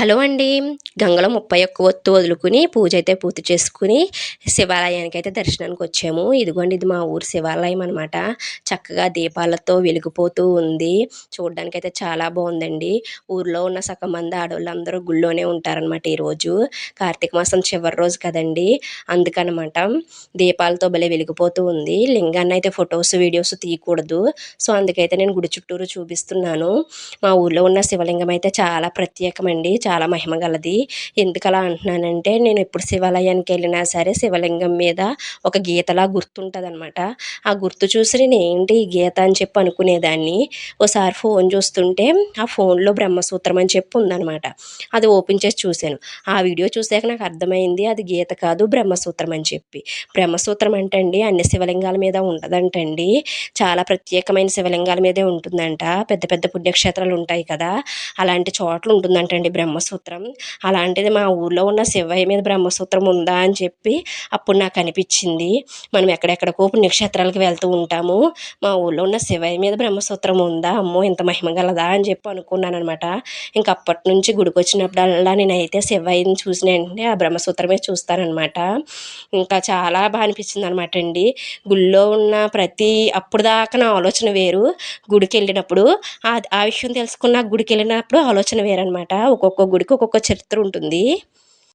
Hello అండి. గంగలో 31 ఒత్తు వదులుకుని పూజ అయితే పూర్తి చేసుకుని శివాలయానికైతే దర్శనానికొచ్చాము. ఇదిగోండి ఇది మా ఊరు శివాలయం అనమాట. చక్కగా దీపాలతో వెలిగిపోతూ ఉంది. చూడ్డానికైతే చాలా బావుందండి. ఊర్లో ఉన్న సగం మంది ఆడోళ్ళందరూ గుళ్ళోనే ఉంటారనమాట ఈరోజు. కార్తీక మాసం చివరి రోజు కదండీ! అందుకనమాట. దీపాలతో భలే వెలిగిపోతూ ఉంది. లింగాన్నయితే ఫోటోస్, వీడియోస్ తీయకూడదు. సో, అందుకైతే నేను గుడి చుట్టూరు చూపిస్తున్నాను. మా ఊర్లో ఉన్న శివలింగం అయితే చాలా ప్రత్యేకమండి. చాలా మహిమ గలది. ఎందుకలా అంటున్నానంటే నేను ఎప్పుడు శివాలయానికెళ్ళినా సరే శివలింగం మీద ఒక గీతలా గుర్తుంటదనమాట. ఆ గుర్తు చూసి నేనేంటి ఈ గీత అని చెప్పి అనుకునేదాన్ని. ఓసారి ఫోన్ చూస్తుంటే ఆ ఫోన్‌లో బ్రహ్మసూత్రం అని చెప్పి ఉందనమాట. అది ఓపెన్ చేసి చూసాను. ఆ వీడియో చూసాక నాకు అర్థమైంది అది గీత కాదు బ్రహ్మసూత్రం అని చెప్పి. బ్రహ్మసూత్రం అంటే అండి అన్ని శివలింగాల మీద ఉండదంటండి. చాలా ప్రత్యేకమైన శివలింగాల మీదే ఉంటుందంట. పెద్ద పెద్ద పుణ్యక్షేత్రాలు ఉంటాయి కదా! అలాంటి చోట్ల ఉంటుందంటండి బ్రహ్మసూత్రం. అలాంటిది మా ఊర్లో ఉన్న శివయ్య మీద బ్రహ్మసూత్రం ఉందా అని చెప్పి అప్పుడు నాకనిపిచ్చింది. మనం ఎక్కడెక్కడికో పుణ్యక్షేత్రాలకు వెళ్తూ ఉంటాము. మా ఊర్లో ఉన్న శివయ్య మీద బ్రహ్మసూత్రం ఉందా? అమ్మో! ఇంత మహిమ గలదా అని చెప్పి అనుకున్నాననమాట. ఇంక అప్పటినుంచి గుడికొచ్చినప్పుడల్లా నేనైతే శివయ్యని చూసిన వెంటనే ఆ బ్రహ్మసూత్రమే చూస్తాననమాట. ఇంకా చాలా అనిపిచ్చిందనమాట అండి. గుళ్ళో ఉన్న అప్పటిదాకా నా ఆలోచన వేరు. గుడికెళ్ళినప్పుడు ఆ విషయం తెలుసుకున్న గుడికెళ్ళినప్పుడు ఆలోచన వేరనమాట. ఒక్కొక్క గుడికి ఒక్కొక్క చరిత్ర ఉంటుంది.